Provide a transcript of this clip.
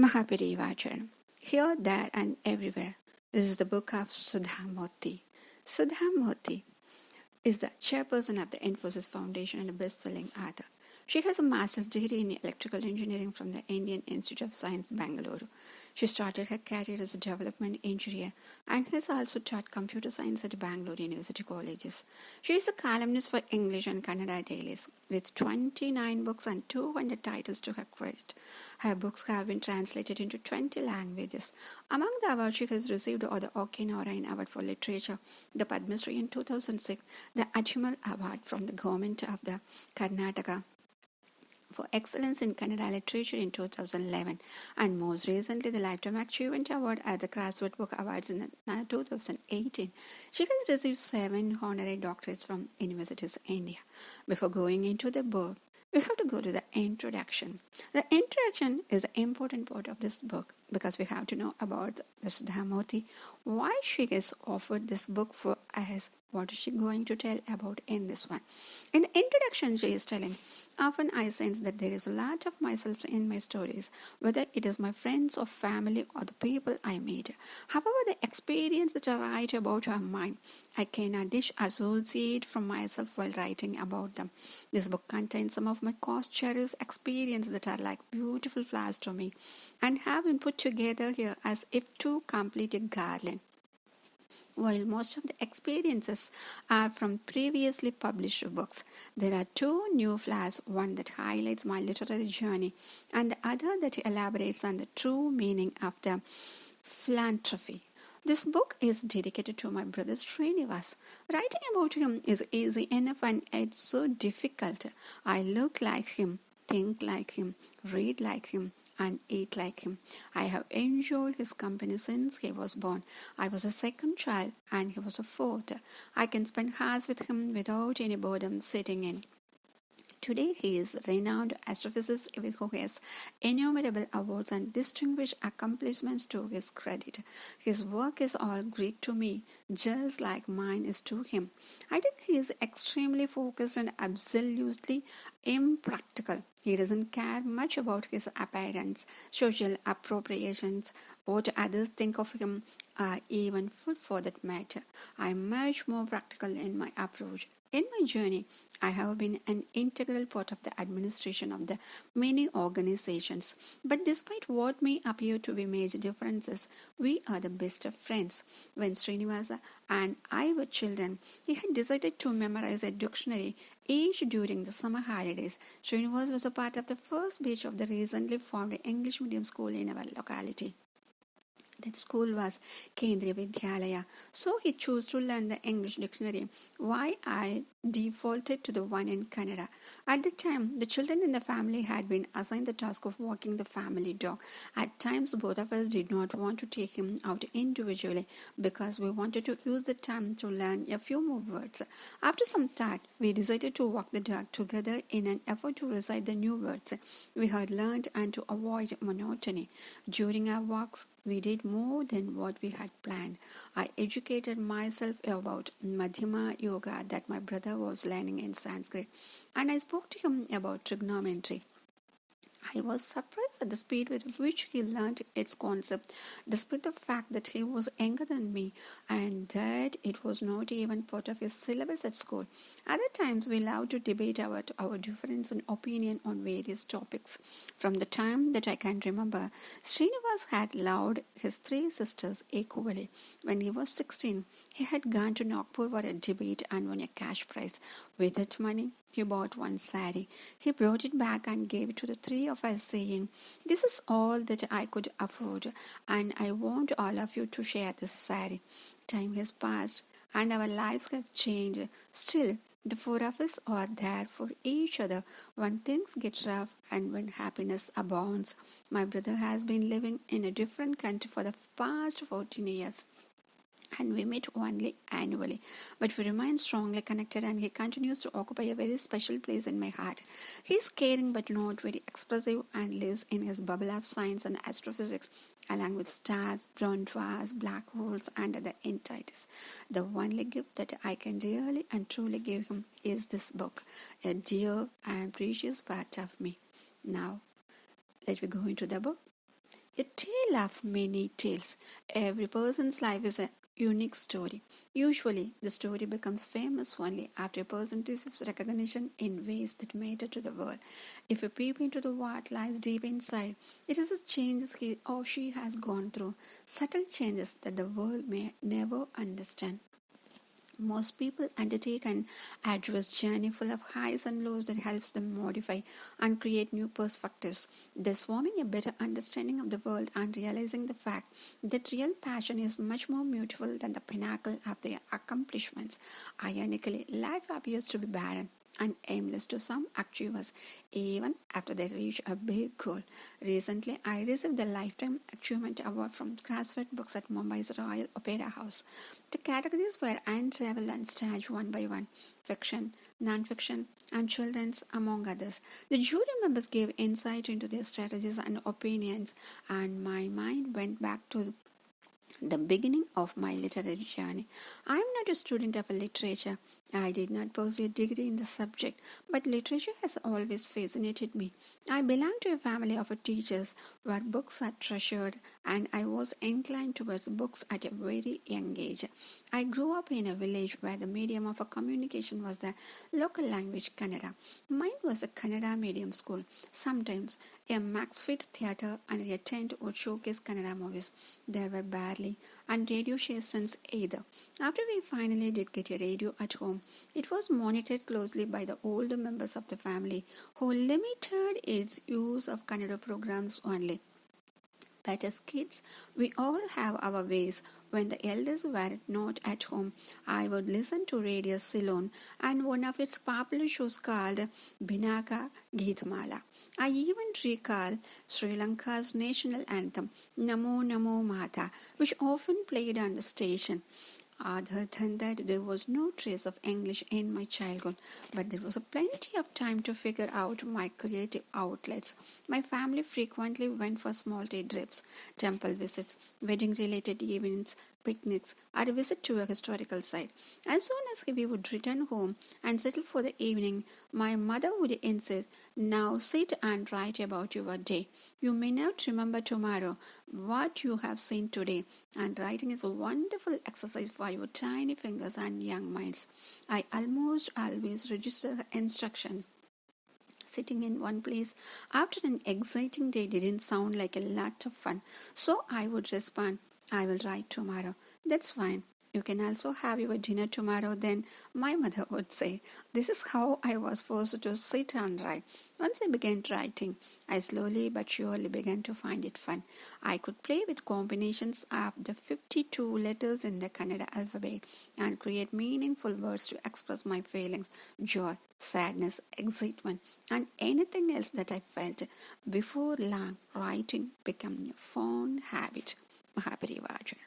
Mahaperivachan. Here, there, and everywhere. This is the book of Sudha Murthy. Sudha Murthy is the chairperson of the Infosys Foundation and a best-selling author. She has a master's degree in electrical engineering from the Indian Institute of Science, Bangalore. She started her career as a development engineer and has also taught computer science at Bangalore University Colleges. She is a columnist for English and Kannada dailies with 29 books and 200 titles to her credit. Her books have been translated into 20 languages. Among the awards she has received are the Okinawa Award for Literature, the Padma Shri in 2006, the Achimal Award from the Government of the Karnataka for Excellence in Kannada Literature in 2011, and most recently the Lifetime Achievement Award at the Craftswood Book Awards in 2018. She has received 7 honorary doctorates from Universities India. Before going into the book, we have to go to the introduction. The introduction is an important part of this book because we have to know about the Sudha Murthy, why she has offered this book for us. What is she going to tell about in this one? In the introduction, she is telling, often I sense that there is a lot of myself in my stories, whether it is my friends or family or the people I meet. However, the experience that I write about are mine. I cannot disassociate from myself while writing about them. This book contains some of my most cherished experiences that are like beautiful flowers to me and have been put together here as if to complete a garland. While most of the experiences are from previously published books, there are 2 new flowers, one that highlights my literary journey and the other that elaborates on the true meaning of the philanthropy. This book is dedicated to my brother Srinivas. Writing about him is easy enough and it's so difficult. I look like him, think like him, read like him, and eat like him. I have enjoyed his company since he was born. I was a second child and he was a fourth. I can spend hours with him without any boredom sitting in. Today he is a renowned astrophysicist who has innumerable awards and distinguished accomplishments to his credit. His work is all Greek to me, just like mine is to him. I think he is extremely focused and absolutely impractical. He doesn't care much about his appearance, social appropriations, what others think of him, or even food for that matter. I am much more practical in my approach. In my journey, I have been an integral part of the administration of the many organizations. But despite what may appear to be major differences, we are the best of friends. When Srinivasa and I were children, he had decided to memorize a dictionary each during the summer holidays. Srinivas was a part of the first batch of the recently formed English medium school in our locality. That school was Kendriya Vidyalaya, so he chose to learn the English dictionary, while I defaulted to the one in Kannada. At the time, the children in the family had been assigned the task of walking the family dog. At times, both of us did not want to take him out individually because we wanted to use the time to learn a few more words. After some thought, we decided to walk the dog together in an effort to recite the new words we had learned and to avoid monotony. During our walks, we did more than what we had planned. I educated myself about Madhyama Yoga that my brother was learning in Sanskrit, and I spoke to him about trigonometry. I was surprised at the speed with which he learned its concept, despite the fact that he was younger than me and that it was not even part of his syllabus at school. Other times, we loved to debate about our difference in opinion on various topics. From the time that I can remember, Srinivas had loved his 3 sisters equally. When he was 16, he had gone to Nagpur for a debate and won a cash prize. With that money, he bought one sari. He brought it back and gave it to the 3 of us, saying, "This is all that I could afford, and I want all of you to share this sari." Time has passed, and our lives have changed. Still, the 4 of us are there for each other when things get rough and when happiness abounds. My brother has been living in a different country for the past 14 years. And we meet only annually. But we remain strongly connected and he continues to occupy a very special place in my heart. He is caring but not very expressive and lives in his bubble of science and astrophysics along with stars, brown dwarfs, black holes and other entities. The only gift that I can really and truly give him is this book, a dear and precious part of me. Now, let me go into the book. A tale of many tales. Every person's life is a unique story. Usually, the story becomes famous only after a person receives recognition in ways that matter to the world. If you peep into the what lies deep inside, it is the changes he or she has gone through, subtle changes that the world may never understand. Most people undertake an arduous journey full of highs and lows that helps them modify and create new perspectives, thus forming a better understanding of the world and realizing the fact that real passion is much more beautiful than the pinnacle of their accomplishments. Ironically, life appears to be barren and aimless to some achievers, even after they reach a big goal. Recently, I received the Lifetime Achievement Award from Craftsfed Books at Mumbai's Royal Opera House. The categories were Unravel and Stage one by one, fiction, non-fiction, and children's, among others. The jury members gave insight into their strategies and opinions, and my mind went back to the beginning of my literary journey. I am not a student of literature. I did not pursue a degree in the subject, but literature has always fascinated me. I belong to a family of teachers where books are treasured, and I was inclined towards books at a very young age. I grew up in a village where the medium of communication was the local language Kannada. Mine was a Kannada medium school. Sometimes a Maxfield theatre and a tent would showcase Kannada movies. There were barely and radio stations either. After we finally did get a radio at home, it was monitored closely by the older members of the family who limited its use of Kannada programs only. But as kids, we all have our ways. When the elders were not at home, I would listen to Radio Ceylon and one of its popular shows called Bhinaka Geetmala. I even recall Sri Lanka's national anthem, Namo Namo Mata, which often played on the station. Other than that, there was no trace of English in my childhood, but there was plenty of time to figure out my creative outlets. My family frequently went for small day trips, temple visits, wedding related events, picnics, or a visit to a historical site. As soon as we would return home and settle for the evening, my mother would insist, "Now sit and write about your day. You may not remember tomorrow what you have seen today." And writing is a wonderful exercise for your tiny fingers and young minds. I almost always register her instructions. Sitting in one place after an exciting day didn't sound like a lot of fun, so I would respond, "I will write tomorrow." "That's fine. You can also have your dinner tomorrow then," my mother would say. This is how I was forced to sit and write. Once I began writing, I slowly but surely began to find it fun. I could play with combinations of the 52 letters in the Kannada alphabet and create meaningful words to express my feelings, joy, sadness, excitement, and anything else that I felt. Before long, writing became a fond habit. Mahaparivajan.